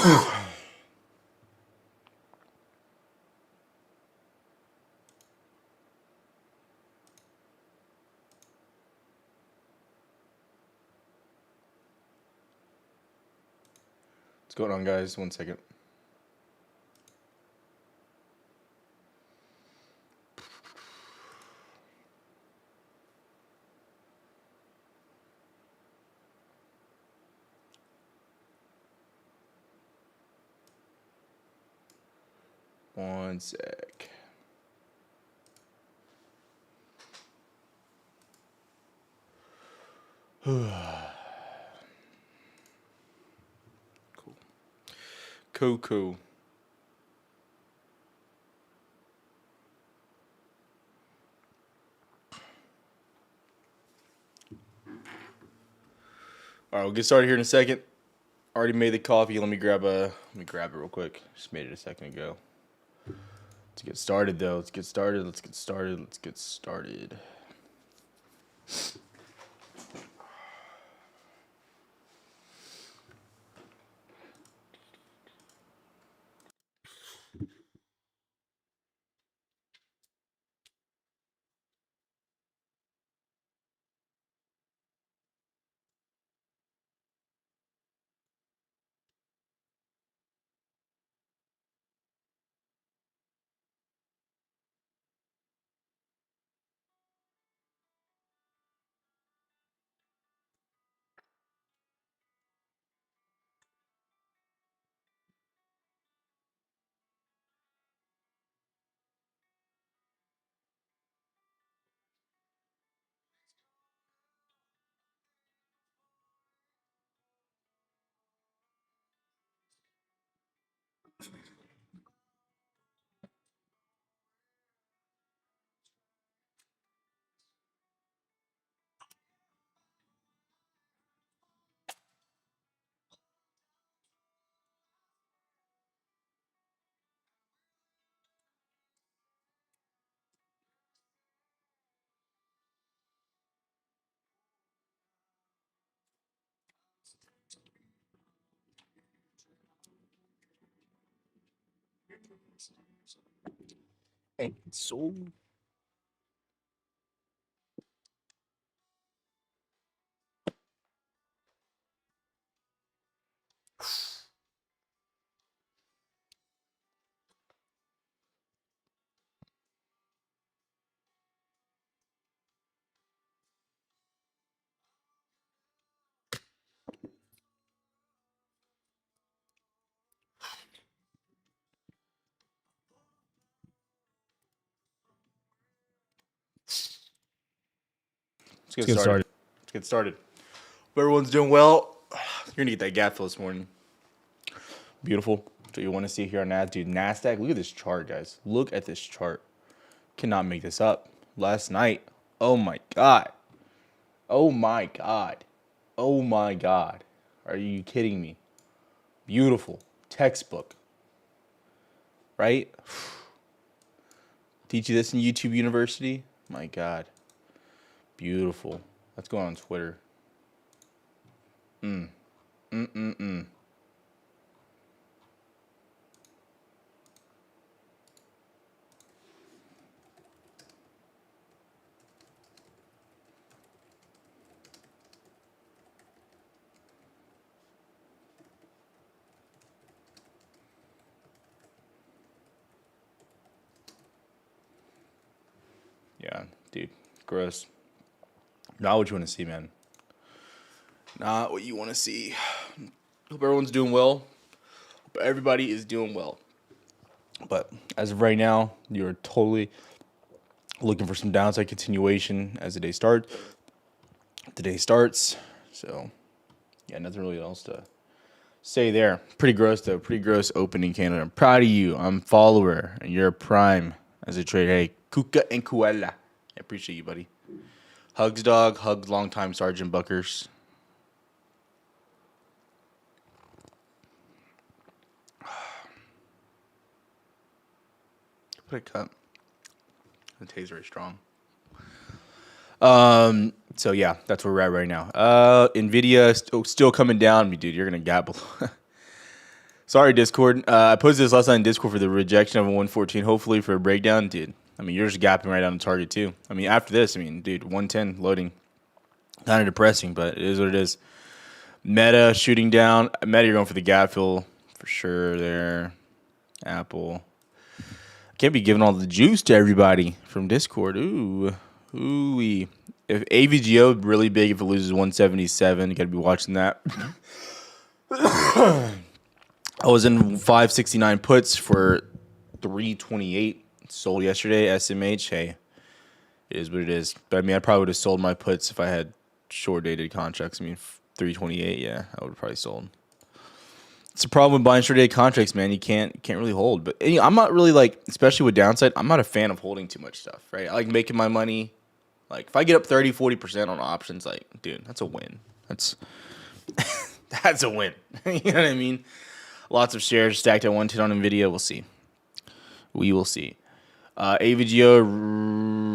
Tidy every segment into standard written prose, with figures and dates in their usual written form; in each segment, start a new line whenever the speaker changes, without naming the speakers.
What's going on, guys? 1 second. One sec. Cool. Cool. All right, we'll get started here in a second. Already made the coffee. Let me grab it real quick. Just made it a second ago. Let's get started though. Let's get started. And so let's get started. Hope everyone's doing well. You're gonna get that gap fill this morning. Beautiful. So you want to see here on NASDAQ. Dude, NASDAQ, look at this chart, guys. Look at this chart. Cannot make this up. Last night, oh my God. Oh my God. Oh my God. Are you kidding me? Beautiful. Textbook. Right? Teach you this in YouTube University? My God. Beautiful. Let's go on Twitter. Yeah, dude. Gross. Not what you want to see, man. Not what you want to see. Hope everyone's doing well. Hope everybody is doing well. But as of right now, you're totally looking for some downside continuation as the day starts. So, yeah, nothing really else to say there. Pretty gross, though. Pretty gross opening candle. I'm proud of you. I'm a follower, and you're a prime as a trader. Hey, Kuka and Kuela. I appreciate you, buddy. Hugs, dog. Hugs, longtime Sergeant Buckers. Put a cup. It tastes very strong. So yeah, that's where we're at right now. Nvidia still coming down. Dude, you're gonna gap. Sorry, Discord. I posted this last night in Discord for the rejection of a 114. Hopefully for a breakdown, dude. I mean, you're just gapping right on the target too. I mean, after this, I mean, dude, 110 loading. Kind of depressing, but it is what it is. Meta shooting down. Meta, you're going for the gap fill for sure there. Apple. Can't be giving all the juice to everybody from Discord. Ooh. Ooh-wee. If AVGO really big, if it loses 177, you got to be watching that. I was in 569 puts for 328. Sold yesterday. SMH. Hey, it is what it is. But I mean, I probably would have sold my puts if I had short dated contracts. I mean, 328. Yeah, I would have probably sold. It's a problem with buying short dated contracts, man. You can't really hold. But you know, I'm not really like, especially with downside, I'm not a fan of holding too much stuff. Right? I like making my money. Like if I get up 30-40% on options, like dude, that's a win. That's that's a win. You know what I mean? Lots of shares stacked at 110 on Nvidia. We'll see. We will see. AVGO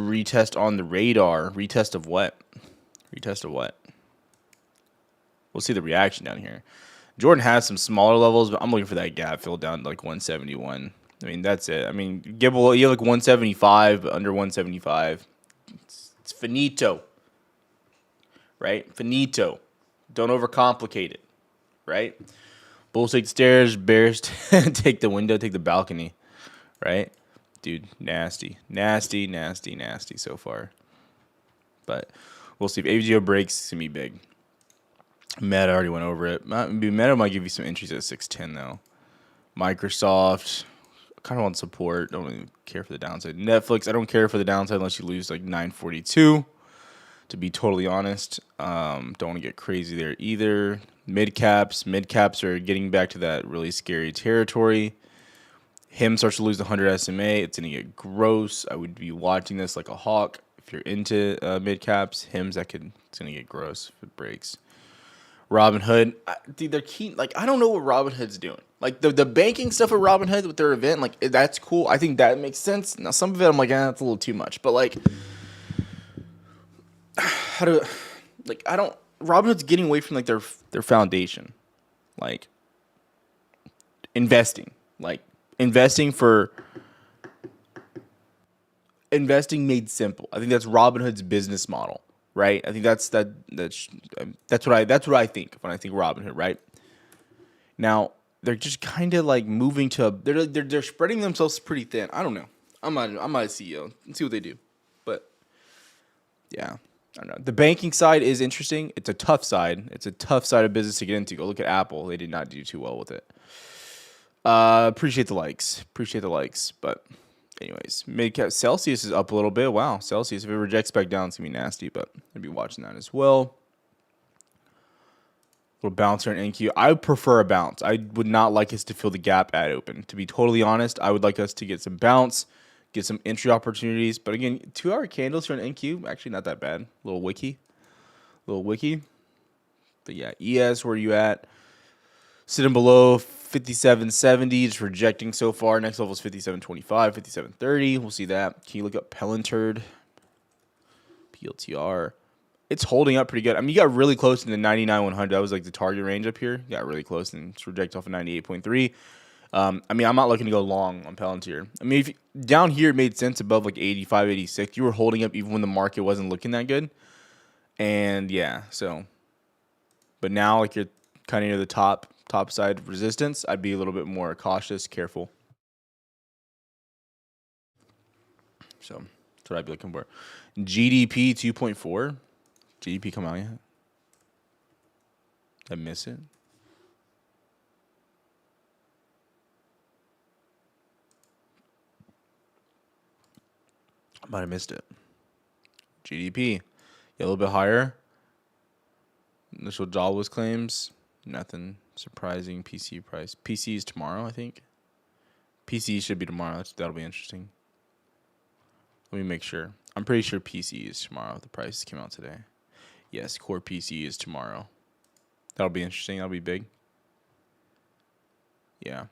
retest on the radar. Retest of what? Retest of what? We'll see the reaction down here. Jordan has some smaller levels, but I'm looking for that gap fill down to like 171. I mean, that's it. I mean, Gibble, you have like 175, but under 175. It's finito. Right? Finito. Don't overcomplicate it. Right? Bulls take the stairs, bears take the window, take the balcony. Right? Dude, nasty. Nasty, nasty, nasty so far. But we'll see. If AVGO breaks, it's going to be big. Meta already went over it. Meta might give you some entries at 610, though. Microsoft, kind of want support. Don't really care for the downside. Netflix, I don't care for the downside unless you lose like 942, to be totally honest. Don't want to get crazy there either. Midcaps are getting back to that really scary territory. Him starts to lose the 100 SMA. It's going to get gross. I would be watching this like a hawk. If you're into midcaps, it's going to get gross if it breaks. Robinhood, dude, they're keen. Like, I don't know what Robinhood's doing. Like, the banking stuff with Robinhood with their event, like, that's cool. I think that makes sense. Now, some of it, I'm like, that's a little too much. But, like, Robinhood's getting away from, like, their foundation. Like, investing. Like, investing made simple. I think that's Robinhood's business model. Right, I think that's what I think when I think Robinhood. Right now, they're just kind of like moving to they're spreading themselves pretty thin. I don't know. I'm not a CEO. Let's see what they do. But yeah, I don't know. The banking side is interesting. It's a tough side. It's a tough side of business to get into. Go look at Apple. They did not do too well with it. Appreciate the likes. But anyways, midcap Celsius is up a little bit. Wow, Celsius, if it rejects back down, it's going to be nasty, but I'd be watching that as well. Little bouncer in NQ. I would prefer a bounce. I would not like us to fill the gap at open. To be totally honest, I would like us to get some bounce, get some entry opportunities. But again, 2-hour candles for an NQ, actually not that bad. Little wiki. But yeah, ES, where are you at? Sitting below 57.70, just rejecting so far. Next level is 57.25, 57.30. We'll see that. Can you look up Pellanturd? PLTR. It's holding up pretty good. I mean, you got really close to the 99-100. That was like the target range up here. You got really close and it's rejected off of 98.3. I mean, I'm not looking to go long on Palantir. I mean, if down here it made sense above like 85, 86. You were holding up even when the market wasn't looking that good. And yeah, so. But now, like, you're kind of near the top side of resistance. I'd be a little bit more cautious, careful. So that's what I'd be looking for. GDP 2.4. GDP come out yet? Did I miss it? I might have missed it. GDP. Yeah, a little bit higher. Initial jobless claims. Nothing surprising. PC price. PC is tomorrow, I think. PC should be tomorrow. That'll be interesting. Let me make sure. I'm pretty sure PC is tomorrow. The prices came out today. Yes, core PC is tomorrow. That'll be interesting. That'll be big. Yeah.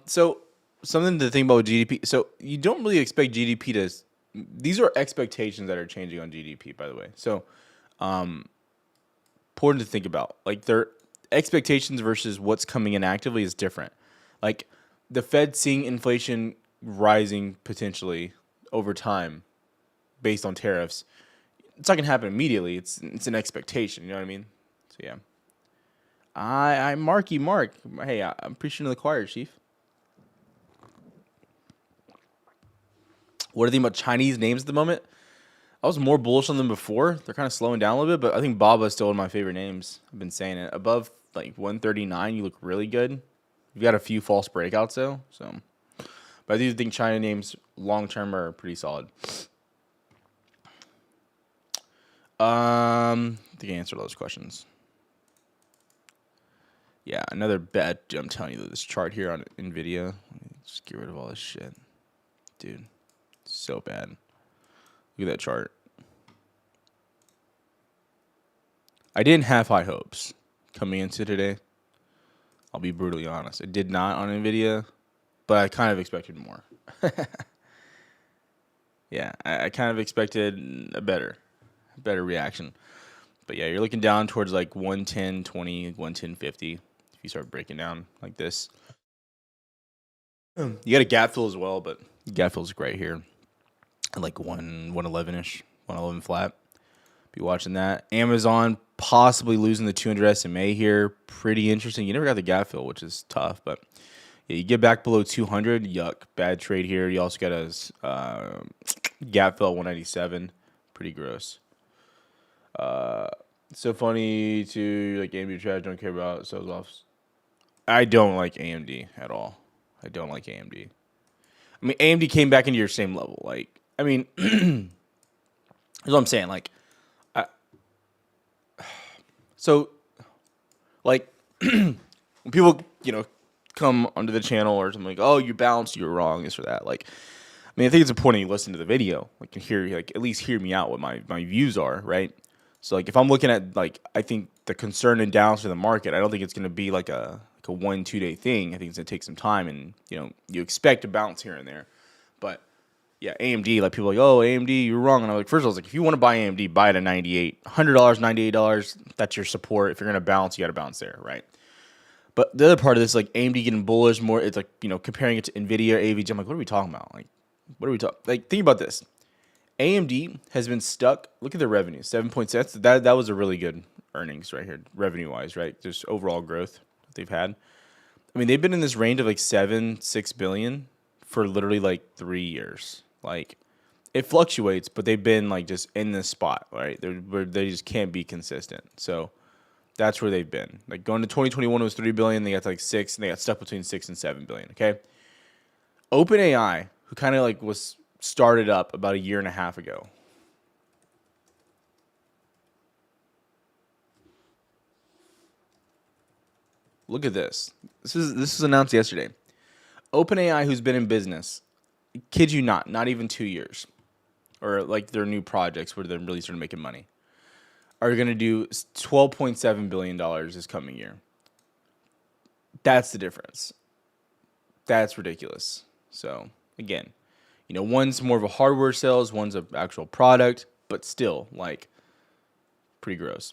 So something to think about with GDP. So you don't really expect GDP to. These are expectations that are changing on GDP, by the way. So, important to think about. Like expectations versus what's coming in actively is different. Like the Fed seeing inflation rising potentially over time based on tariffs. It's not gonna happen immediately. It's an expectation. You know what I mean? So yeah. I'm Marky Mark. Hey, I'm preaching to the choir, Chief. What do you think about Chinese names at the moment? I was more bullish on them before. They're kind of slowing down a little bit, but I think Baba is still one of my favorite names. I've been saying it. Above like 139, you look really good. You've got a few false breakouts though, so. But I do think China names long term are pretty solid. I think I answered all those questions. Yeah, another bad. I'm telling you, this chart here on Nvidia. Let me just get rid of all this shit, dude. So bad. Look at that chart. I didn't have high hopes coming into today. I'll be brutally honest. I did not on Nvidia, but I kind of expected more. Yeah, I kind of expected a better reaction. But yeah, you're looking down towards like 110.20, 110.50 if you start breaking down like this. You got a gap fill as well, but gap fill's great here. Like 111-ish, 111 flat. Be watching that. Amazon possibly losing the 200 SMA here. Pretty interesting. You never got the gap fill, which is tough, but yeah, you get back below 200. Yuck. Bad trade here. You also got a gap fill at 197. Pretty gross. So funny to like AMD trash. Don't care about SELLOFFs. I don't like AMD at all. I don't like AMD. I mean, AMD came back into your same level. Like, I mean, here's what I'm saying. Like, so, like, when people, come onto the channel or something like, oh, you bounced, you're wrong, this or that. Like, I mean, I think it's important you listen to the video. Like, at least hear me out what my views are, right? So, like, if I'm looking at, like, I think the concern and downs of the market, I don't think it's going to be like a 1-2 day thing. I think it's going to take some time, and, you expect a bounce here and there. But, yeah, AMD, like, people are like, oh, AMD, you're wrong. And I'm like, first of all, it's like, if you want to buy AMD, buy it at $98. $100, $98, that's your support. If you're going to bounce, you got to bounce there, right? But the other part of this, like, AMD getting bullish more, it's like, comparing it to Nvidia, AVG. I'm like, what are we talking about? Like, what are we talking? Like, think about this. AMD has been stuck. Look at their revenue, 7.6. That was a really good earnings right here, revenue-wise, right? Just overall growth that they've had. I mean, they've been in this range of like $6 billion for literally like 3 years. Like, it fluctuates, but they've been like just in this spot, right? They just can't be consistent. So that's where they've been. Like going to 2021 it was $3 billion. They got to like 6, and they got stuck between 6 and 7 billion. Okay. OpenAI, who kind of like was started up about a year and a half ago. Look at this. This was announced yesterday. OpenAI, who's been in business, kid you not even 2 years, or like their new projects where they're really starting making money, are going to do $12.7 billion this coming year. That's the difference. That's ridiculous. So again, one's more of a hardware sales, one's an actual product, but still, like, pretty gross.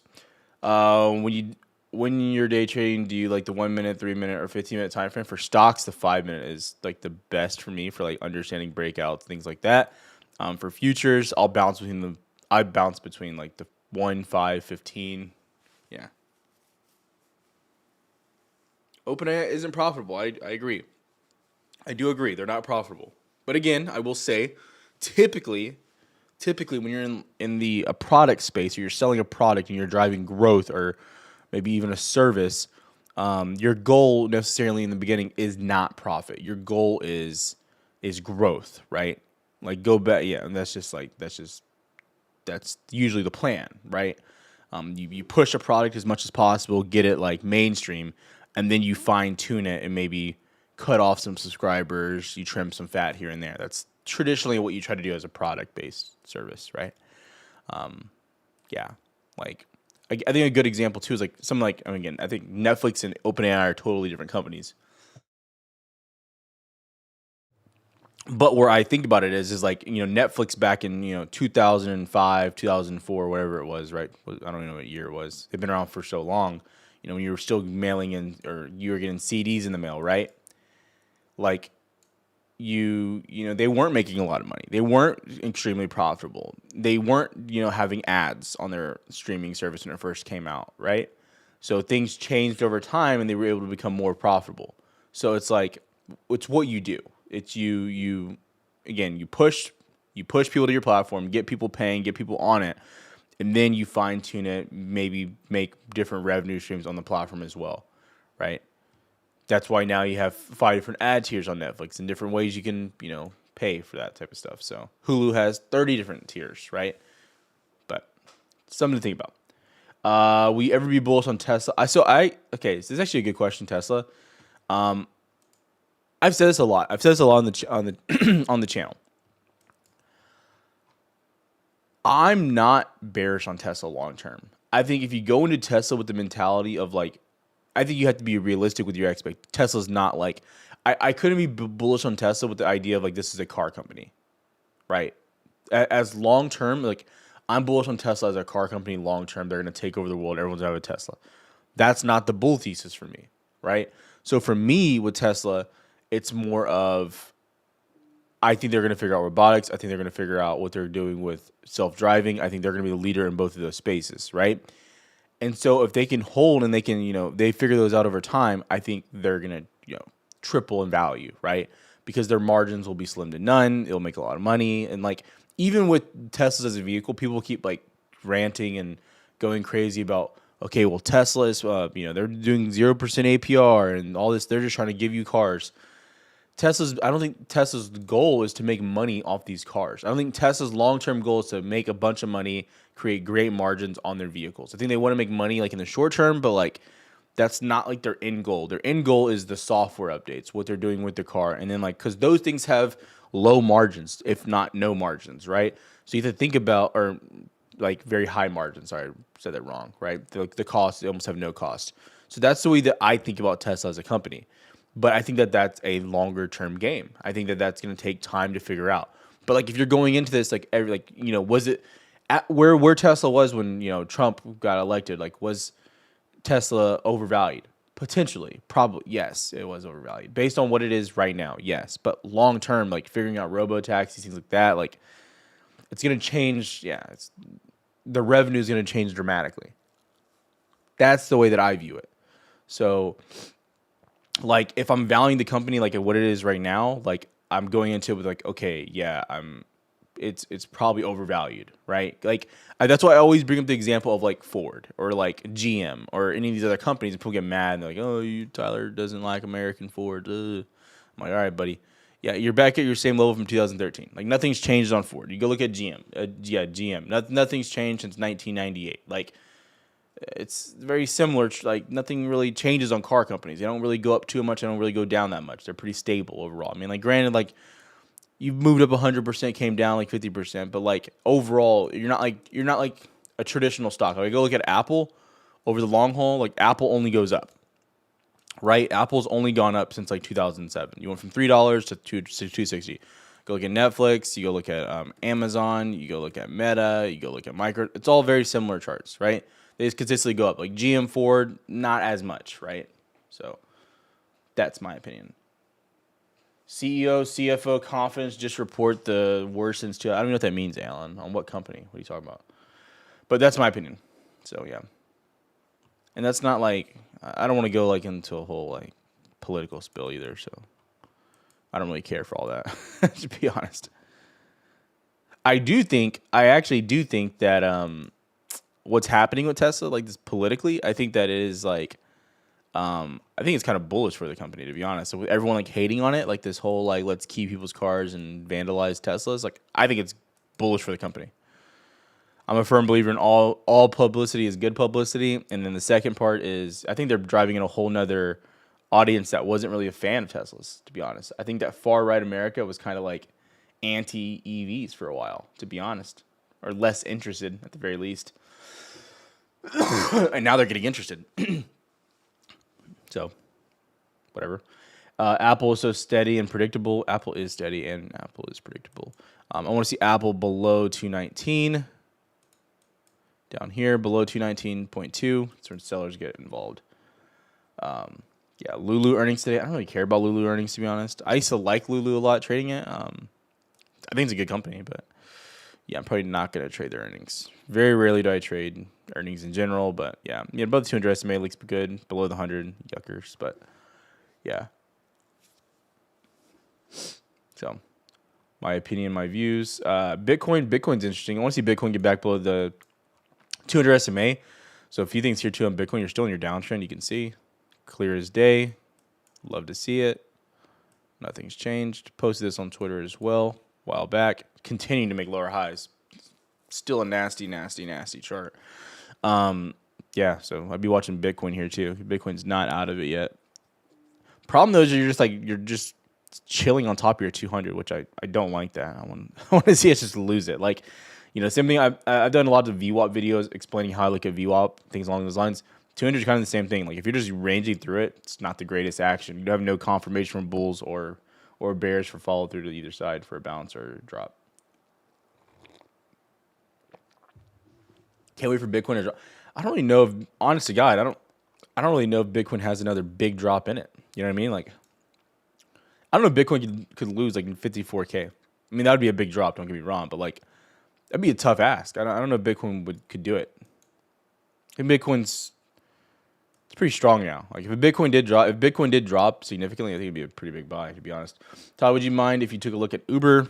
When you're day trading, do you like the 1 minute, 3 minute, or 15-minute time frame? For stocks, the 5 minute is like the best for me for like understanding breakouts, things like that. For futures, I bounce between like the 1, 5, 15. Yeah. OpenAI isn't profitable. I agree. I do agree. They're not profitable. But again, I will say, typically when you're in the a product space, or you're selling a product and you're driving growth, or maybe even a service, your goal necessarily in the beginning is not profit. Your goal is growth, right? Like go back, yeah, and that's usually the plan, right? You push a product as much as possible, get it like mainstream, and then you fine tune it and maybe cut off some subscribers, you trim some fat here and there. That's traditionally what you try to do as a product-based service, right? Yeah, like I think a good example too is like something like, again, I think Netflix and OpenAI are totally different companies. But where I think about it is like, Netflix back in 2005, 2004, whatever it was, right? I don't even know what year it was. They've been around for so long. you know, when you were still mailing in, or you were getting CDs in the mail, right? Like, you know, they weren't making a lot of money. They weren't extremely profitable. They weren't, you know, having ads on their streaming service when it first came out, right? So things changed over time, and they were able to become more profitable. So it's like, it's what you do. It's you again, you push people to your platform, get people paying, get people on it, and then you fine tune it, maybe make different revenue streams on the platform as well, right? That's why now you have 5 different ad tiers on Netflix and different ways you can, you know, pay for that type of stuff. So Hulu has 30 different tiers, right? But something to think about. Will you ever be bullish on Tesla? Okay, so this is actually a good question, Tesla. I've said this a lot. I've said this a lot on the on the channel. I'm not bearish on Tesla long term. I think if you go into Tesla with the mentality of like, I think you have to be realistic with your expectations. Tesla's not like, I couldn't be bullish on Tesla with the idea of like, this is a car company, right? As long term, like, I'm bullish on Tesla as a car company long term. They're going to take over the world. Everyone's going to have a Tesla. That's not the bull thesis for me, right? So for me with Tesla, it's more of, I think they're going to figure out robotics. I think they're going to figure out what they're doing with self-driving. I think they're going to be the leader in both of those spaces, right? And so if they can hold and they can, you know, they figure those out over time, I think they're going to, you know, triple in value, right? Because their margins will be slim to none. It'll make a lot of money. And like, even with Teslas as a vehicle, people keep like ranting and going crazy about, okay, well, Tesla is, you know, they're doing 0% APR and all this. They're just trying to give you cars. I don't think Tesla's goal is to make money off these cars. I don't think Tesla's long-term goal is to make a bunch of money, create great margins on their vehicles. I think they want to make money like in the short term, but like that's not like their end goal. Their end goal is the software updates, what they're doing with the car. And then like, because those things have low margins, if not no margins, right? So you have to think about, or like very high margins. Sorry, I said that wrong, right? The cost, they almost have no cost. So that's the way that I think about Tesla as a company. But I think that that's a longer term game. I think that that's going to take time to figure out. But like if you're going into this, like you know, was it at where Tesla was when, you know, Trump got elected? Like, was Tesla overvalued? Potentially, probably yes, it was overvalued based on what it is right now. Yes, but long term, like figuring out robo taxis, things like that, like it's going to change. Yeah, the revenue is going to change dramatically. That's the way that I view it. So, like, if I'm valuing the company like at what it is right now, like I'm going into it with like, okay, yeah, it's probably overvalued, right? Like that's why I always bring up the example of like Ford or like GM or any of these other companies, and people get mad and they're like, oh, Tyler doesn't like American Ford. I'm like, all right, buddy. Yeah, you're back at your same level from 2013. Like nothing's changed on Ford. You go look at GM. GM. Nothing's changed since 1998. Like, it's very similar. Like nothing really changes on car companies. They don't really go up too much. They don't really go down that much. They're pretty stable overall. I mean, like granted, like you've moved up 100%, came down like 50%, but like overall, you're not like a traditional stock. Like go look at Apple over the long haul. Like Apple only goes up, right? Apple's only gone up since like 2007. You went from $3 to $260. Go look at Netflix. You go look at Amazon. You go look at Meta. You go look at Micro. It's all very similar charts, right? They just consistently go up. Like GM, Ford, not as much, right? So that's my opinion. CEO, CFO confidence just report the worst since I don't even know what that means, Alan. On what company? What are you talking about? But that's my opinion. So yeah. And that's not like, I don't want to go like into a whole like political spill either. So I don't really care for all that, to be honest. I actually do think that what's happening with Tesla, like this politically, I think that it is like, I think it's kind of bullish for the company, to be honest. So with everyone like hating on it, like this whole like let's key people's cars and vandalize Teslas, like I think it's bullish for the company. I'm a firm believer in all publicity is good publicity, and then the second part is I think they're driving in a whole nother audience that wasn't really a fan of Teslas, to be honest. I think that far right America was kind of like anti EVs for a while, to be honest, or less interested at the very least. And now they're getting interested. So, whatever. Apple is so steady and predictable. Apple is steady and Apple is predictable. I want to see Apple below 219. Down here, below 219.2. That's when sellers get involved. Yeah, Lulu earnings today. I don't really care about Lulu earnings, to be honest. I used to like Lulu a lot trading it. I think it's a good company, but yeah, I'm probably not going to trade their earnings. Very rarely do I trade earnings in general, but yeah, above the 200 SMA looks good. Below the 100, yuckers, but yeah. So, my opinion, my views. Bitcoin's interesting. I want to see Bitcoin get back below the 200 SMA. So, a few things here too on Bitcoin. You're still in your downtrend. You can see clear as day. Love to see it. Nothing's changed. Posted this on Twitter as well a while back. Continuing to make lower highs. Still a nasty, nasty, nasty chart. Yeah, so I'd be watching Bitcoin here too. Bitcoin's not out of it yet. Problem though is you're just chilling on top of your 200, which I don't like that. I want to see us just lose it. Like, same thing. I've done a lot of VWAP videos explaining how I look at VWAP, things along those lines. 200 is kind of the same thing. Like if you're just ranging through it, it's not the greatest action. You have no confirmation from bulls or bears for follow through to either side for a bounce or a drop. Can't wait for Bitcoin to drop. I don't really know if, honest to God, I don't really know if Bitcoin has another big drop in it. You know what I mean? Like, I don't know if Bitcoin could lose like 54K. I mean, that would be a big drop. Don't get me wrong, but like, that'd be a tough ask. I don't know if Bitcoin could do it. And it's pretty strong now. Like if Bitcoin did drop significantly, I think it'd be a pretty big buy, to be honest. Todd, would you mind if you took a look at Uber?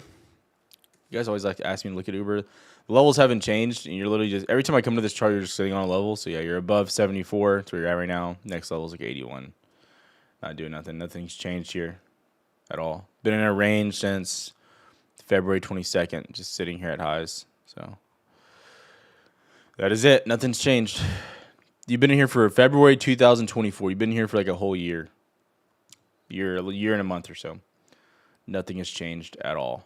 You guys always like to ask me to look at Uber. The levels haven't changed, and you're literally just every time I come to this chart, you're just sitting on a level. So yeah, you're above 74. That's where you're at right now. Next level is like 81. Not doing nothing. Nothing's changed here at all. Been in a range since February 22nd, just sitting here at highs. So that is it. Nothing's changed. You've been in here for February 2024. You've been here for like a whole year. A year and a month or so. Nothing has changed at all.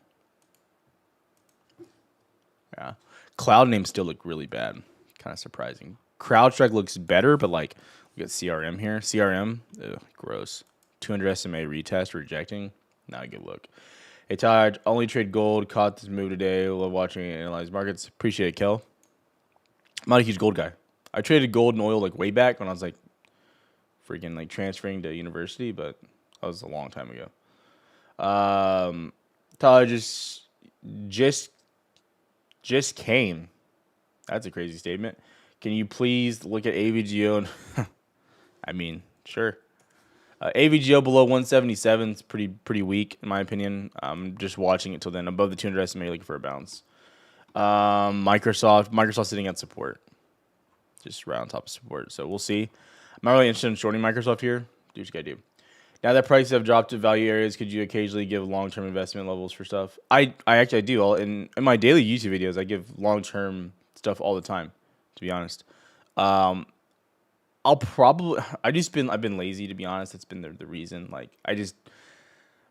Yeah. Cloud names still look really bad. Kind of surprising. CrowdStrike looks better, but like, we got CRM here. CRM, ugh, gross. 200 SMA retest, rejecting. Not a good look. Hey, Todd, only trade gold. Caught this move today. Love watching it analyze markets. Appreciate it, Kel. I'm not a huge gold guy. I traded gold and oil like way back when I was like freaking like transferring to university, but that was a long time ago. Todd just came. That's a crazy statement. Can you please look at AVGO? I mean, sure. AVGO below 177 is pretty weak in my opinion. I'm just watching it till then. Above the 200 SMA, looking for a bounce. Microsoft sitting at support. Just right on top of support. So we'll see. I'm not really interested in shorting Microsoft here. Do what you gotta do. Now that prices have dropped to value areas, could you occasionally give long-term investment levels for stuff? I actually do. In my daily YouTube videos, I give long-term stuff all the time, to be honest. I've been lazy, to be honest. That's been the reason. Like, I just,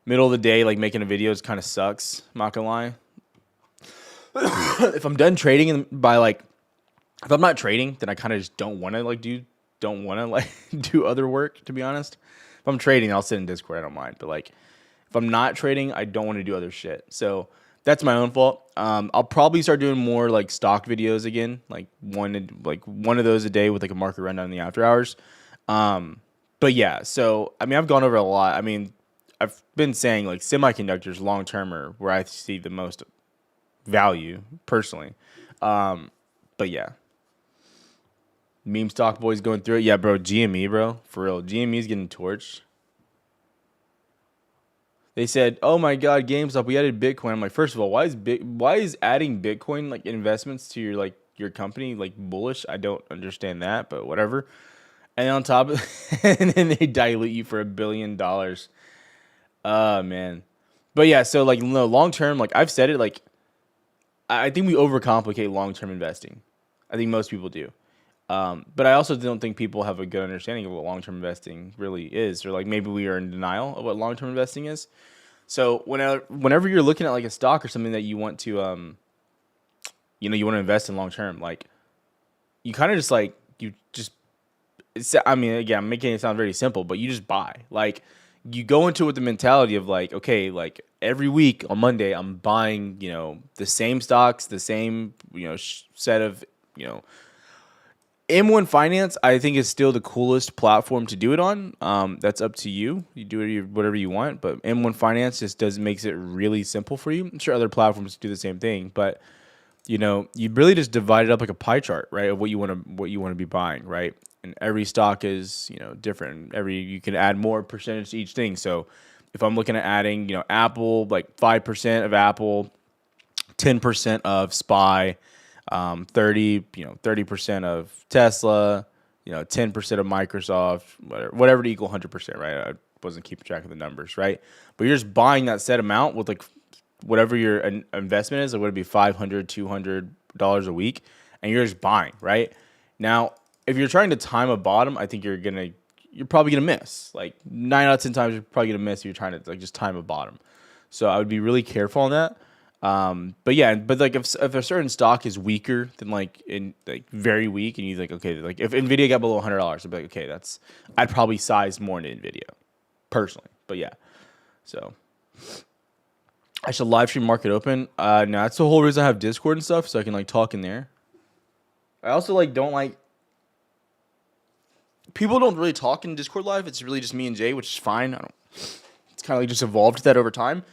middle of the day, like making a video kind of sucks. I'm not gonna lie. If I'm done trading if I'm not trading, then I kind of just don't want to do other work, to be honest. If I'm trading, I'll sit in Discord. I don't mind. But like, if I'm not trading, I don't want to do other shit. So that's my own fault. I'll probably start doing more like stock videos again, like one of those a day with like a market rundown in the after hours. But yeah, so I mean, I've gone over a lot. I mean, I've been saying like semiconductors long term are where I see the most value personally. But yeah. Meme stock boys going through it. Yeah, bro. GME, bro. For real. GME is getting torched. They said, "Oh my God, GameStop, we added Bitcoin." I'm like, first of all, why is adding Bitcoin like investments to your company like bullish? I don't understand that, but whatever. And on top of and then they dilute you for $1 billion. Oh man. But yeah, so like no, long term, like I've said it, like I think we overcomplicate long term investing. I think most people do. But I also don't think people have a good understanding of what long-term investing really is, or like maybe we are in denial of what long-term investing is. So whenever you're looking at like a stock or something that you want to, you want to invest in long-term, like you kind of just like, I mean, again, I'm making it sound very simple, but you just buy. Like you go into it with the mentality of like, okay, like every week on Monday, I'm buying, the same stocks, the same, set of, M1 Finance, I think, is still the coolest platform to do it on. That's up to you. You do it whatever you want, but M1 Finance just makes it really simple for you. I'm sure other platforms do the same thing, but you really just divide it up like a pie chart, right? Of what you want to be buying, right? And every stock is different. You can add more percentage to each thing. So if I'm looking at adding Apple, like 5% of Apple, 10% of SPY, 30% of Tesla, 10% of Microsoft, whatever to equal 100%, right? I wasn't keeping track of the numbers, right? But you're just buying that set amount with like whatever your investment is. Like would it be $500, $200 a week, and you're just buying, right? Now, if you're trying to time a bottom, I think you're probably gonna miss. Like 9 out of 10 times, you're probably gonna miss if you're trying to like just time a bottom. So I would be really careful on that. But like if a certain stock is weaker than like very weak, and you think okay, like if Nvidia got below $100, I'd be like okay, I'd probably size more into Nvidia personally. But yeah, so I should live stream market open. No, that's the whole reason I have Discord and stuff, so I can like talk in there. I also don't like people don't really talk in Discord live. It's really just me and Jay, which is fine. It's kind of like just evolved that over time.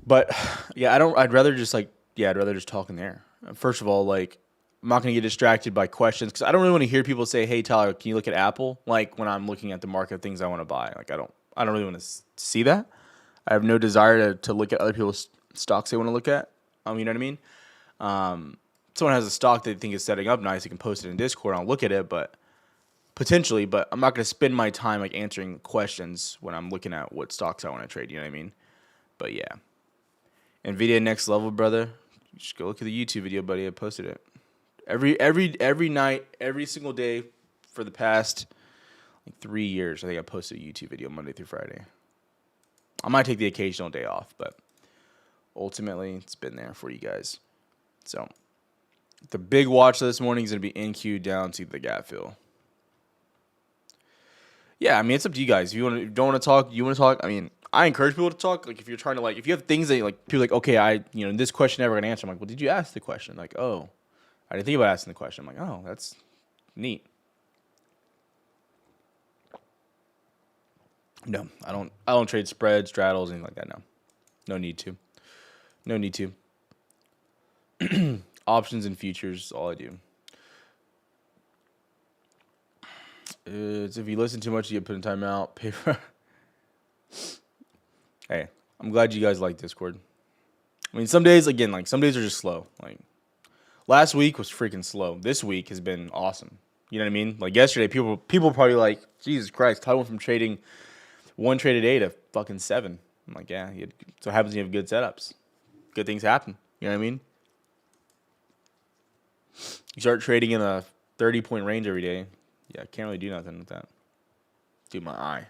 But yeah, I'd rather just talk in there. First of all, like I'm not gonna get distracted by questions because I don't really want to hear people say, "Hey Tyler, can you look at Apple?" Like when I'm looking at the market of things I want to buy. Like I don't really want to see that. I have no desire to look at other people's stocks they want to look at. You know what I mean? Someone has a stock they think is setting up nice, they can post it in Discord. I'll look at it, but potentially, but I'm not gonna spend my time like answering questions when I'm looking at what stocks I want to trade. You know what I mean? But yeah. Nvidia next level, brother. Just go look at the YouTube video, buddy. I posted it every night, every single day for the past 3 years. I think I posted a YouTube video Monday through Friday. I might take the occasional day off, but ultimately it's been there for you guys. So the big watch this morning is gonna be NQ down to the gap fill. Yeah, I mean it's up to you guys. If you don't want to talk, you want to talk. I mean, I encourage people to talk. Like if you're trying to if you have things that people like, okay, this question never gonna answer. I'm like, well, did you ask the question? Like, oh, I didn't think about asking the question. I'm like, oh, that's neat. No, I don't trade spreads, straddles, anything like that. No need to. Options and futures is all I do. It's if you listen too much, you get put in timeout. Paper. Hey, I'm glad you guys like Discord. I mean, some days are just slow. Like last week was freaking slow. This week has been awesome. You know what I mean? Like yesterday, people probably like, Jesus Christ, I went from trading 1 trade a day to fucking 7. I'm like, yeah. So it happens when you have good setups. Good things happen. You know what I mean? You start trading in a 30-point range every day. Yeah, I can't really do nothing with that. Dude, my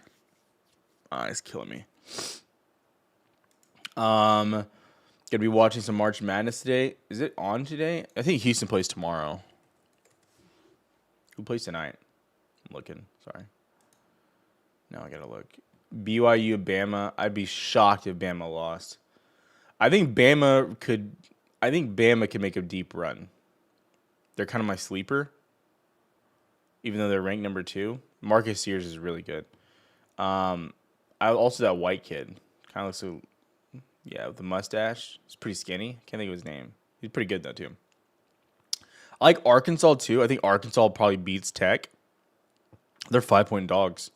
eye's killing me. Gonna be watching some March Madness today. Is it on today? I think Houston plays tomorrow. Who plays tonight? I'm looking. Sorry. Now I gotta look. BYU, Bama. I'd be shocked if Bama lost. I think Bama could make a deep run. They're kind of my sleeper. Even though they're ranked number 2. Marcus Sears is really good. I also that white kid. Kind of looks so, yeah, with the mustache. He's pretty skinny. Can't think of his name. He's pretty good though too. I like Arkansas too. I think Arkansas probably beats Tech. They're 5-point dogs.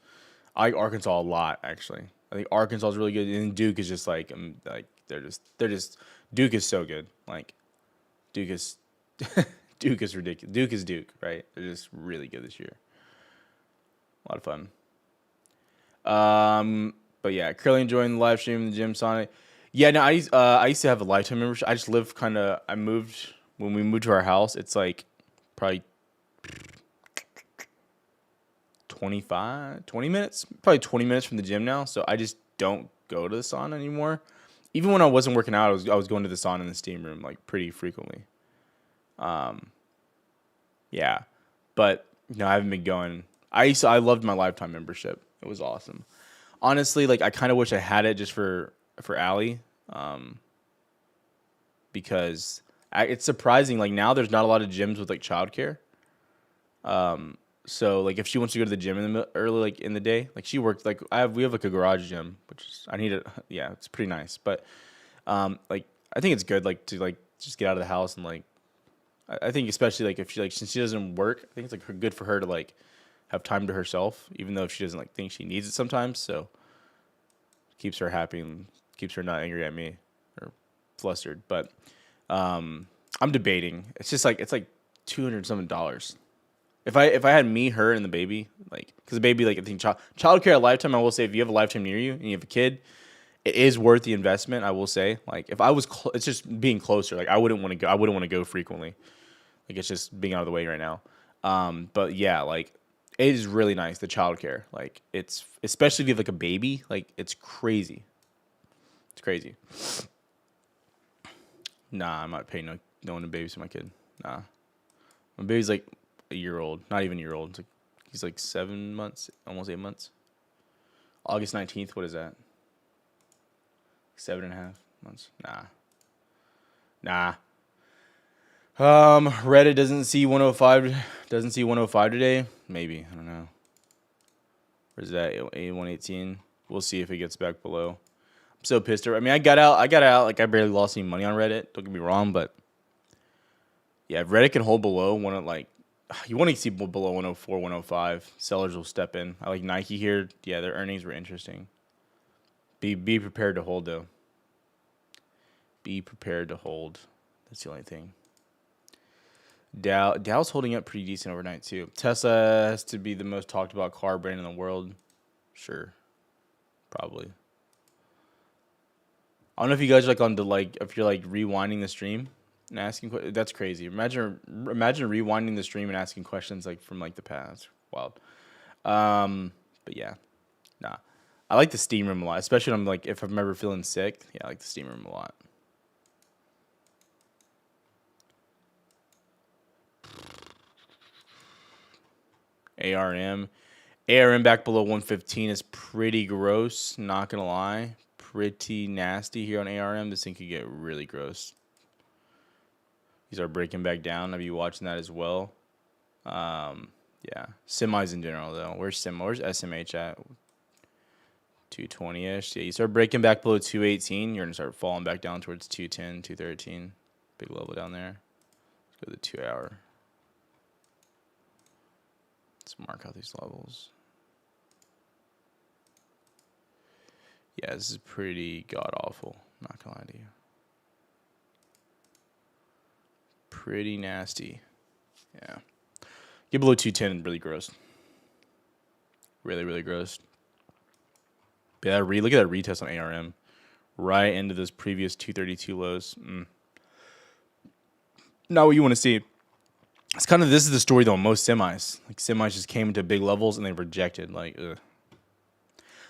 I like Arkansas a lot actually. I think Arkansas is really good, and Duke is just they're just Duke is so good. Like Duke is Duke is ridiculous. Duke is Duke, right? They're just really good this year. A lot of fun. But yeah, currently enjoying the live stream in the gym, Sonic. Yeah, no, I used to have a lifetime membership. I just live when we moved to our house. It's like probably 20 minutes, probably 20 minutes from the gym now. So I just don't go to the sauna anymore. Even when I wasn't working out, I was going to the sauna in the steam room like pretty frequently. Yeah, but I haven't been going. I loved my lifetime membership. It was awesome. Honestly, like I kind of wish I had it just for Allie, because it's surprising. Like now, there's not a lot of gyms with like childcare. So like if she wants to go to the gym in the early like in the day, like she works like we have like a garage gym, which is I need it. Yeah, it's pretty nice. But like I think it's good like to like just get out of the house and like I think especially like if she like since she doesn't work, I think it's like good for her to like have time to herself, even though if she doesn't like think she needs it sometimes. So keeps her happy and keeps her not angry at me or flustered. But I'm debating. It's just like it's like $200 something. If I had me, her, and the baby, like, because the baby, like, I think childcare at Lifetime, I will say, if you have a Lifetime near you and you have a kid, it is worth the investment. I will say, like, if I was, it's just being closer. Like, I wouldn't want to go. I wouldn't want to go frequently. Like, it's just being out of the way right now. But yeah, like, it is really nice the childcare. Like, it's especially if you have like a baby. Like, it's crazy. It's crazy. Nah, I'm not paying no one to babysit my kid. Nah, my baby's like a year old, not even a year old. It's like, he's like 7 months, almost 8 months. August 19th, what is that? 7.5 months. Nah. Reddit doesn't see 105. Doesn't see 105 today. Maybe, I don't know. Where's that? A118. We'll see if it gets back below. I'm so pissed. I mean, I got out. Like I barely lost any money on Reddit. Don't get me wrong, but yeah, if Reddit can hold below one, like you want to see below 104, 105. Sellers will step in. I like Nike here. Yeah, their earnings were interesting. Be prepared to hold though. Be prepared to hold. That's the only thing. Dow's holding up pretty decent overnight too. Tesla has to be the most talked about car brand in the world. Sure, probably. I don't know if you guys are like on the like if you're like rewinding the stream and asking that's crazy. Imagine rewinding the stream and asking questions like from like the past. Wild. But yeah, nah. I like the steam room a lot, especially when I'm like if I'm ever feeling sick. Yeah, I like the steam room a lot. ARM back below 115 is pretty gross. Not gonna lie, pretty nasty here on ARM. This thing could get really gross. These are breaking back down. I'll be watching that as well. Yeah, semis in general though. Where's SMH at? 220-ish. Yeah, you start breaking back below 218, you're gonna start falling back down towards 210, 213. Big level down there. Let's go to the 2 hour. Let's mark out these levels. Yeah, this is pretty god awful. Not gonna lie to you. Pretty nasty. Yeah. Get below 210, really gross. Really, really gross. But yeah, look at that retest on ARM. Right into those previous 232 lows. Not what you want to see. It's kind of, this is the story though, on most semis. Like semis just came into big levels and they rejected. Like, ugh.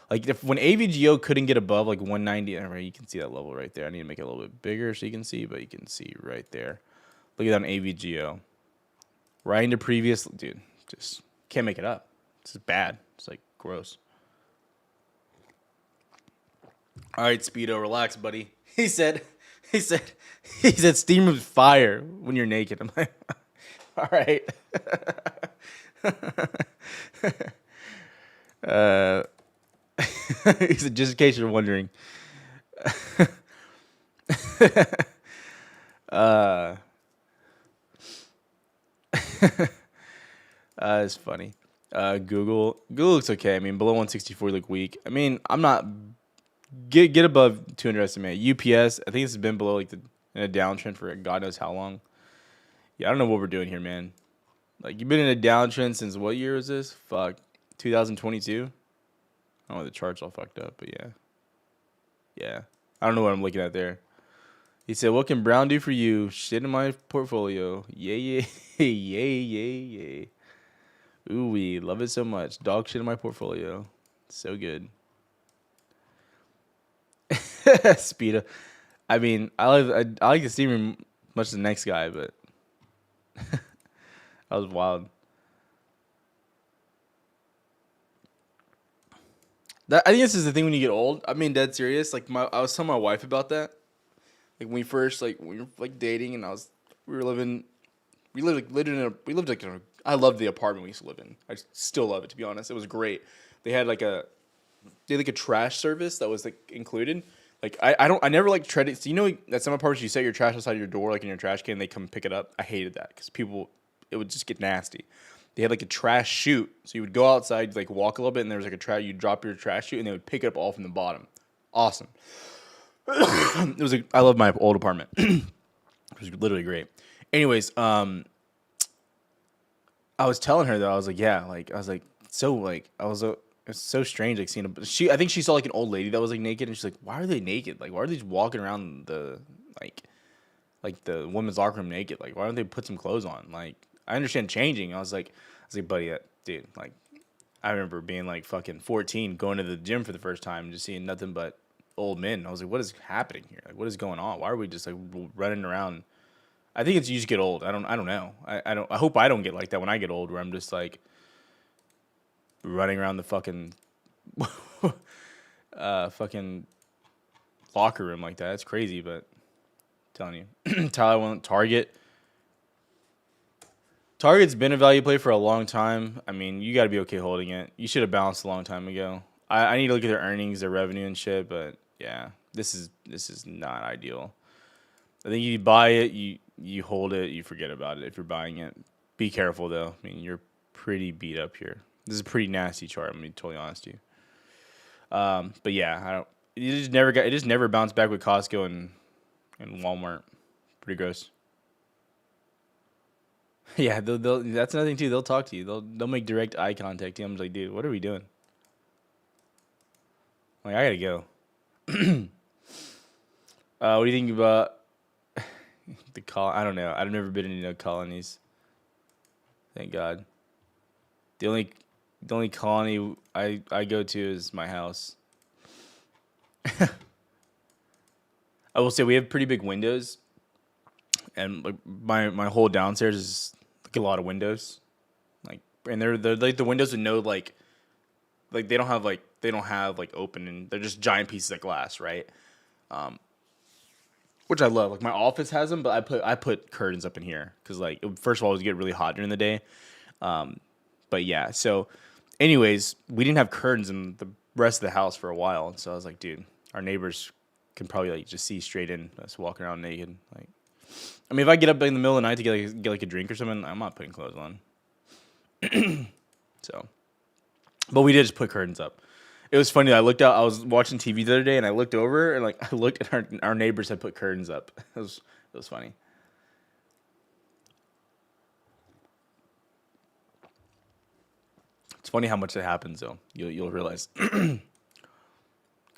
Like when AVGO couldn't get above like 190, you can see that level right there. I need to make it a little bit bigger so you can see, but you can see right there. Look at that on AVGO. Right into previous, dude, just can't make it up. This is bad. It's like gross. All right, Speedo, relax, buddy. He said, steam room's fire when you're naked. I'm like, all right. He said, just in case you're wondering. It's funny. Google looks okay. I mean, below 164 look weak. I mean, I'm not get above 200 SMA. UPS, I think this has been below like in a downtrend for God knows how long. Yeah, I don't know what we're doing here, man. Like you've been in a downtrend since what year is this? Fuck, 2022. I don't know, the chart's all fucked up, but yeah. I don't know what I'm looking at there. He said, "What can Brown do for you? Shit in my portfolio. Yeah. Ooh, we love it so much. Dog shit in my portfolio. So good." Speedo. I mean, I like the steam room much as the next guy, but that was wild. I think this is the thing when you get old. I mean, dead serious. Like I was telling my wife about that. Like when we were like dating, and we lived in I loved the apartment we used to live in. I still love it, to be honest. It was great. They had like a trash service that was like included. Like I never like treaded. So you know, at some apartments you set your trash outside your door, like in your trash can, they come pick it up. I hated that because it would just get nasty. They had like a trash chute, so you would go outside, like walk a little bit, and there was like a trash. You drop your trash chute, and they would pick it up all from the bottom. Awesome. I love my old apartment. It was literally great. Anyways, I was telling her though, I was like, yeah, like I was like, so like I was it's so strange like seeing I think she saw like an old lady that was like naked, and she's like, why are they naked? Like why are they just walking around the like the women's locker room naked? Like why don't they put some clothes on? Like I understand changing. I was like, buddy, dude, like I remember being like fucking 14, going to the gym for the first time, just seeing nothing but old men. I was like, what is happening here? Like what is going on? Why are we just like running around? I think it's you just get old. I don't know. I hope I don't get like that when I get old, where I'm just like running around the fucking fucking locker room like that. It's crazy, but I'm telling you. Tyler went Target. Target's been a value play for a long time. I mean, you got to be okay holding it. You should have bounced a long time ago. I need to look at their earnings, their revenue and shit, but yeah, this is not ideal. I think you buy it, you hold it, you forget about it if you're buying it. Be careful though. I mean, you're pretty beat up here. This is a pretty nasty chart. I'm gonna be totally honest with you. But yeah, I don't. It just never bounced back with Costco and Walmart. Pretty gross. Yeah, that's another thing too. They'll talk to you. They'll make direct eye contact. I'm just like, dude, what are we doing? Like, I gotta go. What do you think about the I don't know. I've never been in no colonies. Thank God. The only colony I go to is my house. I will say we have pretty big windows, and like my whole downstairs is like a lot of windows, like, and they're like the windows with no like they don't have like open, and they're just giant pieces of glass, right? Which I love. Like my office has them, but I put curtains up in here because like first of all it would get really hot during the day, but yeah. So, anyways, we didn't have curtains in the rest of the house for a while, and so I was like, dude, our neighbors can probably like just see straight in us walking around naked. Like, I mean, if I get up in the middle of the night to get like a drink or something, I'm not putting clothes on. So, but we did just put curtains up. It was funny. I looked out. I was watching TV the other day, and I looked over, and like I looked at our neighbors had put curtains up. It was funny. It's funny how much that happens, though. You'll realize. Good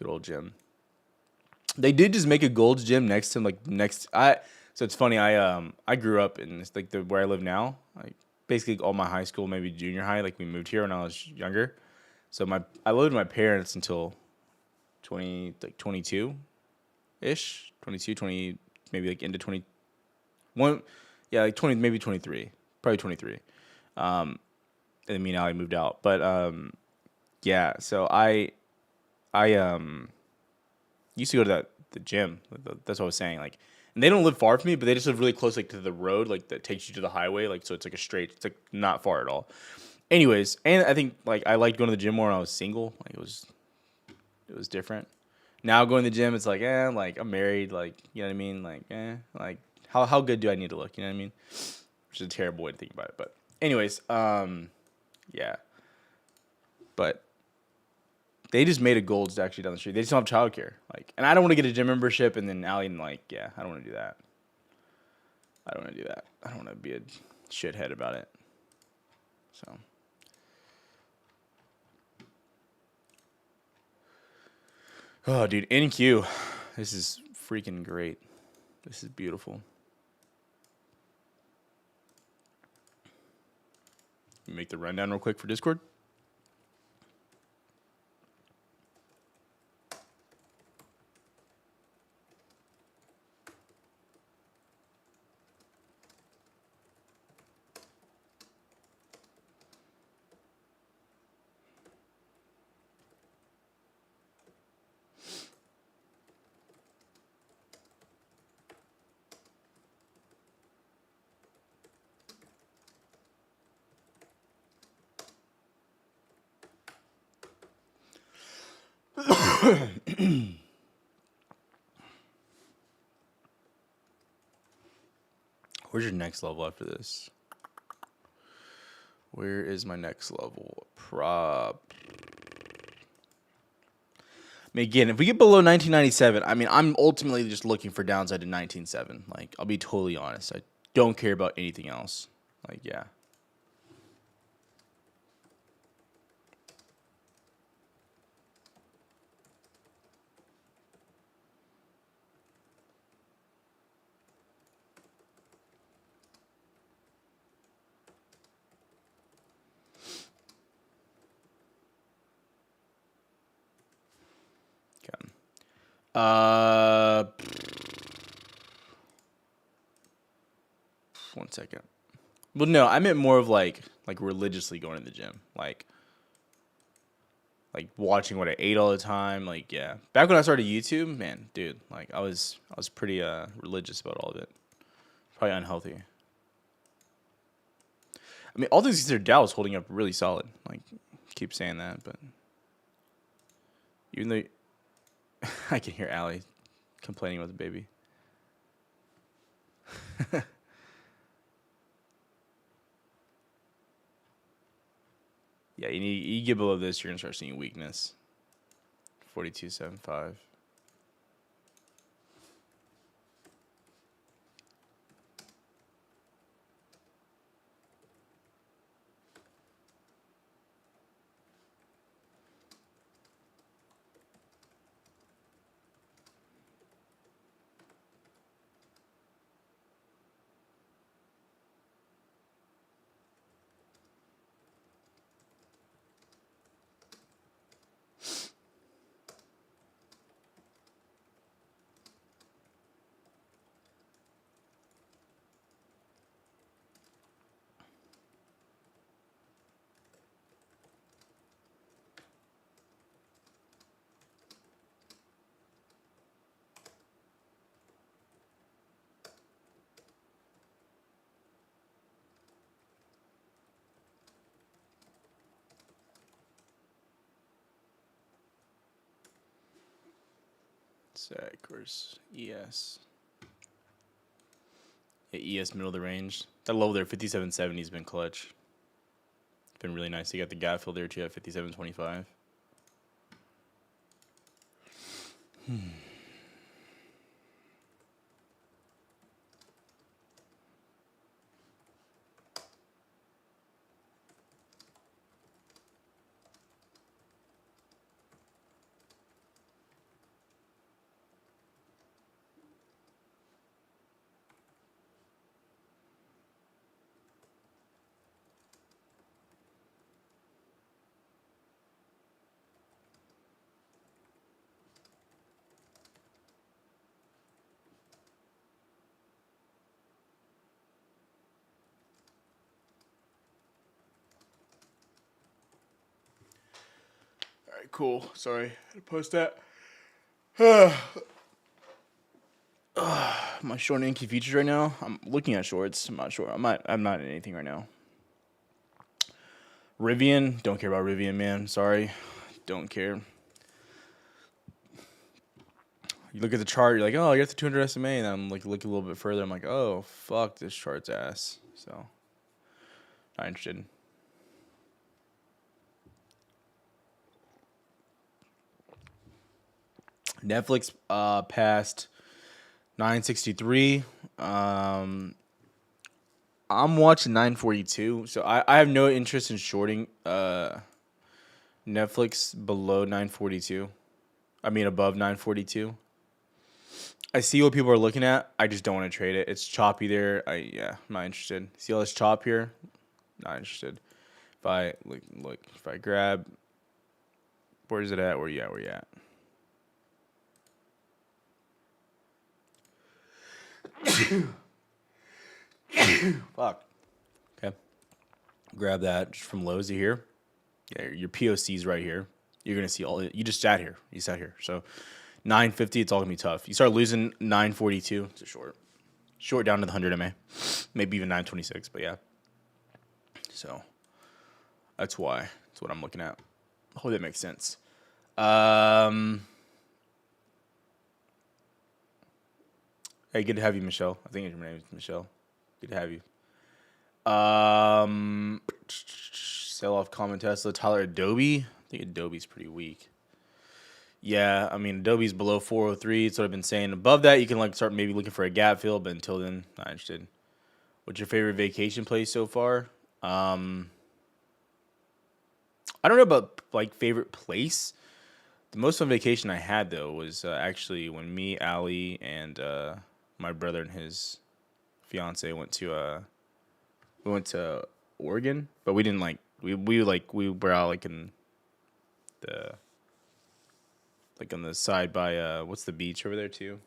old gym. They did just make a Gold's Gym next to him, like next. So it's funny. I grew up in like where I live now. Like basically all my high school, maybe junior high. Like we moved here when I was younger. So I lived with my parents until 22 ish, 22, 20, maybe like into 21. Yeah, like 20, maybe 23, probably 23. And then me and Ali moved out. But yeah. So I used to go to the gym. That's what I was saying. Like, and they don't live far from me, but they just live really close, like to the road, like that takes you to the highway. Like, so it's like a straight. It's like not far at all. Anyways, and I think like I liked going to the gym more when I was single. Like it was different. Now going to the gym, it's like like I'm married. Like you know what I mean. Like like how good do I need to look? You know what I mean? Which is a terrible way to think about it. But anyways, yeah. But they just made a Gold's actually down the street. They just don't have childcare. Like, and I don't want to get a gym membership. And then Allie and like, yeah, I don't want to do that. I don't want to do that. I don't want to be a shithead about it. So. Oh, dude, NQ. This is freaking great. This is beautiful. Make the rundown real quick for Discord. Where's your next level after this? Where is my next level? Prop. I mean, again, if we get below 1997, I mean, I'm ultimately just looking for downside to 19.7. Like, I'll be totally honest. I don't care about anything else. Like, yeah. Okay. One second. Well, no, I meant more of like religiously going to the gym, like watching what I ate all the time. Like, yeah, back when I started YouTube, man, dude, like I was pretty religious about all of it. Probably unhealthy. I mean, all things considered, Dow is holding up really solid. Like, keep saying that, but even though I can hear Allie complaining about the baby. Yeah, you get below this, you're gonna start seeing weakness. 42.75. Sec, where's ES? Yeah, ES middle of the range. That level there, 57.70 has been clutch. It's been really nice. You got the gap fill there too at 57.25. All right, cool. Sorry, I had to post that. Am I short in key features right now? I'm looking at shorts. I'm not sure. I'm not in anything right now. Rivian, don't care about Rivian, man. Sorry, don't care. You look at the chart, you're like, oh, you got the 200 SMA, and I'm like, look a little bit further. I'm like, oh, fuck, this chart's ass. So, not interested. Netflix passed 963. I'm watching 942. So I have no interest in shorting Netflix below 942. I mean above 942. I see what people are looking at. I just don't want to trade it. It's choppy there. I'm not interested. See all this chop here? Not interested. If I look, if I grab, where is it at? Where you at? Fuck. Okay. Grab that just from lows to here. Yeah, your POC's right here. You're gonna see all. You just sat here. You sat here. So 950. It's all gonna be tough. You start losing 942. It's a short. Short down to the 100 MA. Maybe even 926. But yeah. So that's why. That's what I'm looking at. I hope that makes sense. Hey, good to have you, Michelle. I think your name is Michelle. Good to have you. Sell off common Tesla. Tyler, Adobe. I think Adobe's pretty weak. Yeah, I mean Adobe's below 403. It's what I've been saying. Above that, you can like start maybe looking for a gap fill, but until then, not interested. What's your favorite vacation place so far? I don't know about like favorite place. The most fun vacation I had though was actually when me, Ali, and my brother and his fiance we went to Oregon, but we didn't like we were out like in the like on the side by what's the beach over there too?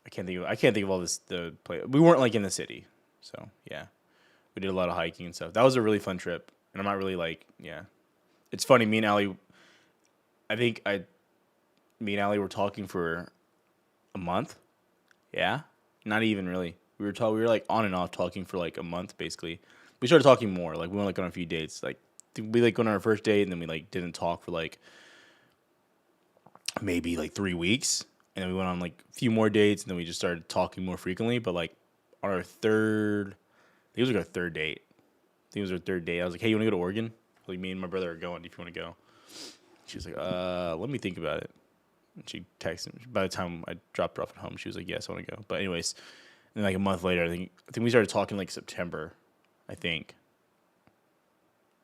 I can't think of all this the place. We weren't like in the city, so yeah, we did a lot of hiking and stuff. That was a really fun trip, and I'm not really like yeah. It's funny. Me and Ali, I think me and Ali were talking for a month. Yeah, not even really. We were like on and off talking for like a month basically. We started talking more. Like we went like on a few dates. Like we like went on our first date and then we like didn't talk for like maybe like 3 weeks. And then we went on like a few more dates and then we just started talking more frequently. But like on our third, I think it was like our third date. I think it was our third date. I was like, hey, you want to go to Oregon? Like me and my brother are going if you want to go. She was like, let me think about it. And she texted me. By the time I dropped her off at home, she was like, yes, I want to go. But anyways, and like a month later, I think we started talking like September, I think.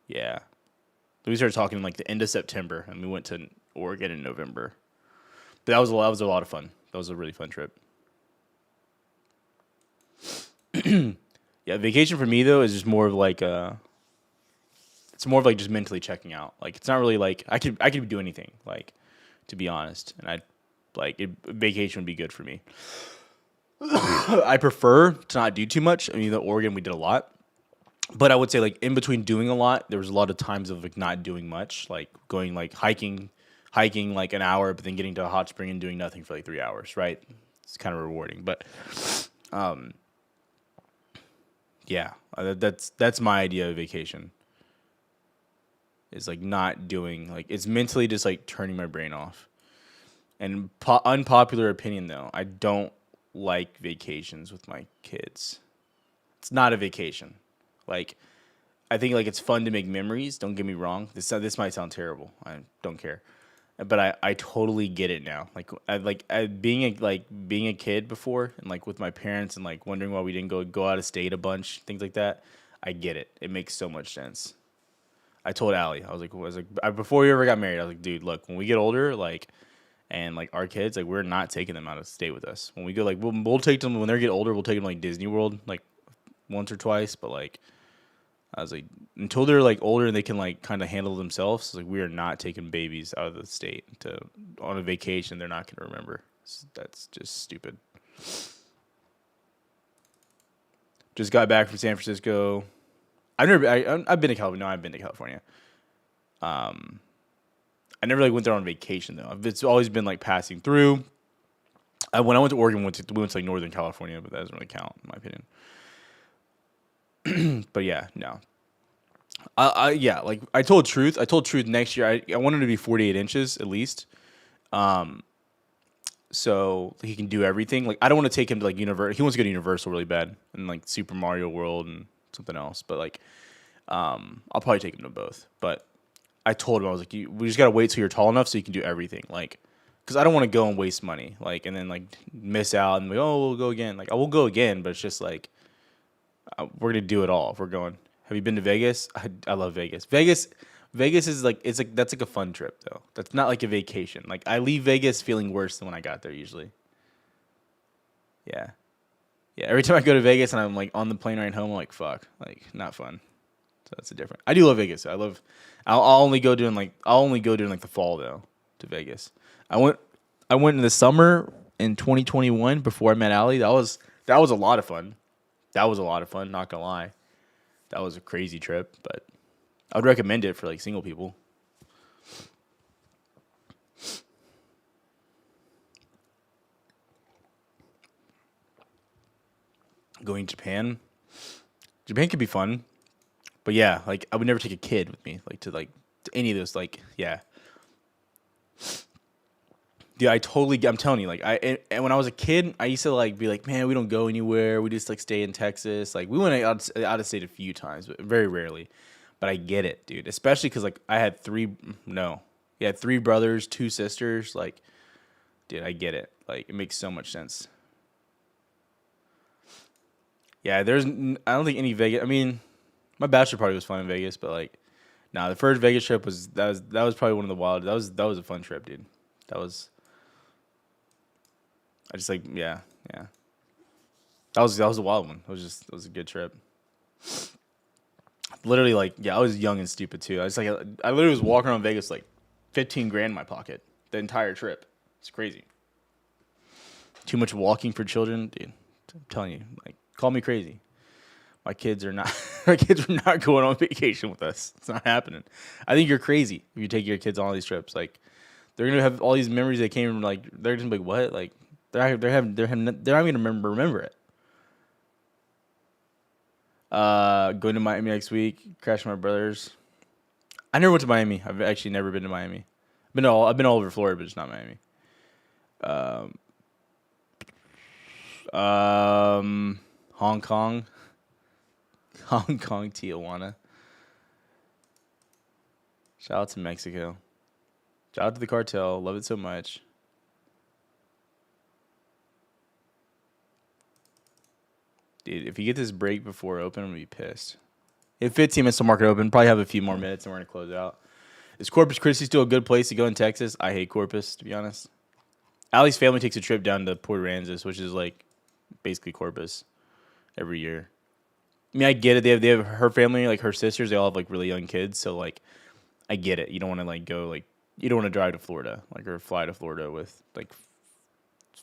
Yeah. We started talking like the end of September, and we went to Oregon in November. But that was a lot of fun. That was a really fun trip. Yeah, vacation for me though is just more of like it's more of like just mentally checking out. Like it's not really like I could do anything. Like to be honest, and vacation would be good for me. I prefer to not do too much. I mean, the Oregon we did a lot, but I would say like in between doing a lot, there was a lot of times of like not doing much, like going like hiking like an hour, but then getting to a hot spring and doing nothing for like 3 hours. Right? It's kind of rewarding, but yeah, that's my idea of vacation. Is like not doing like it's mentally just like turning my brain off. And unpopular opinion though, I don't like vacations with my kids. It's not a vacation. Like I think like it's fun to make memories. Don't get me wrong. This might sound terrible. I don't care, but I totally get it now. Being a kid before and like with my parents and like wondering why we didn't go out of state a bunch, things like that. I get it. It makes so much sense. I told Allie, I was like, before we ever got married, I was like, dude, look, when we get older, like, and like our kids, like, we're not taking them out of state with us. When we go, like, we'll take them when they get older. We'll take them to, like Disney World, like once or twice. But like, I was like, until they're like older and they can like kind of handle themselves, like we are not taking babies out of the state on a vacation. They're not gonna remember. That's just stupid. Just got back from San Francisco. I've been to California. No, I've been to California. I never like went there on vacation though. It's always been like passing through. When I went to Oregon, we went to like Northern California, but that doesn't really count in my opinion. But yeah, no. Yeah, like I told Truth next year. I wanted to be 48 inches at least. So he can do everything. Like I don't want to take him to like Universal. He wants to go to Universal really bad and like Super Mario World and something else. But like, I'll probably take him to both. But I told him I was like, we just gotta wait till you're tall enough so you can do everything. Like, because I don't want to go and waste money. Like, and then like miss out and we'll go again. Like I will go again, but it's just like we're gonna do it all if we're going. Have you been to Vegas? I love Vegas. Vegas is like that's like a fun trip though. That's not like a vacation. Like I leave Vegas feeling worse than when I got there usually. Yeah. Yeah, every time I go to Vegas and I'm like on the plane ride home, I'm like fuck, like not fun. So that's a different. I do love Vegas. I'll only go during like the fall though to Vegas. I went in the summer in 2021 before I met Ali. That was a lot of fun. Not gonna lie, that was a crazy trip. But I would recommend it for like single people. Going to Japan. Japan could be fun. But yeah, like I would never take a kid with me, like to any of those, like yeah. Dude, I'm telling you, like, and when I was a kid, I used to, like, be like, man, we don't go anywhere. We just, like, stay in Texas. Like, we went out of state a few times, but very rarely. But I get it, dude. Especially because, like, I had three brothers, 2 sisters. Like, dude, I get it. Like, it makes so much sense. Yeah, I don't think any Vegas. I mean, my bachelor party was fun in Vegas, but, like, nah, the first Vegas trip was probably one of the wild. That was a fun trip, dude. I just, like, yeah. That was a wild one. It was a good trip. Literally, like, yeah, I was young and stupid too. I literally was walking around Vegas like 15 grand in my pocket the entire trip. It's crazy. Too much walking for children, dude. I'm telling you, like, call me crazy. My kids are not going on vacation with us. It's not happening. I think you're crazy if you take your kids on all these trips. Like, they're gonna have all these memories that came from, like, they're just like, what? Like, they're not gonna remember it. Going to Miami next week. Crashing my brother's. I never went to Miami. I've actually never been to Miami. I've been all over Florida, but just not Miami. Hong Kong, Tijuana. Shout out to Mexico. Shout out to the cartel. Love it so much. Dude, if you get this break before open, I'm going to be pissed. In 15 minutes till market open. Probably have a few more minutes and we're going to close out. Is Corpus Christi still a good place to go in Texas? I hate Corpus, to be honest. Allie's family takes a trip down to Port Aransas, which is, like, basically Corpus, every year. I mean, I get it. They have her family, like, her sisters, they all have, like, really young kids. So, like, I get it. You don't want to, like, go, like, you don't want to drive to Florida, like, or fly to Florida with, like,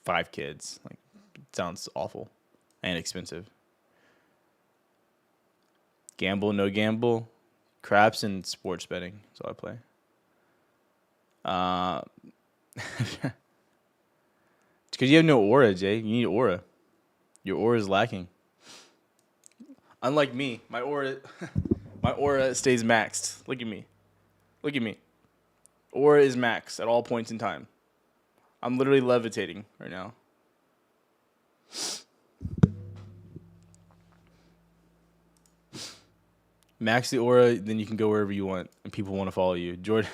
5 kids. Like, it sounds awful and expensive. Gamble, no gamble. Craps and sports betting. That's all I play. It's because you have no aura, Jay. You need aura. Your aura is lacking. Unlike me, my aura stays maxed. Look at me. Aura is maxed at all points in time. I'm literally levitating right now. Max the aura, then you can go wherever you want, and people want to follow you. Jordan.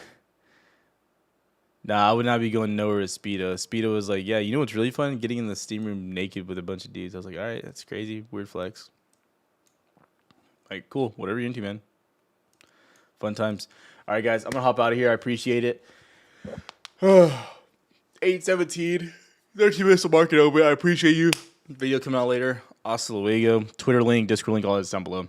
Nah, I would not be going nowhere with Speedo. Speedo was like, yeah, you know what's really fun? Getting in the steam room naked with a bunch of dudes. I was like, all right, that's crazy. Weird flex. Like, cool. Whatever you're into, man. Fun times. All right, guys, I'm going to hop out of here. I appreciate it. 8:17. 13 minutes to market open. I appreciate you. Video coming out later. Hasta luego. Twitter link, Discord link, all that's down below.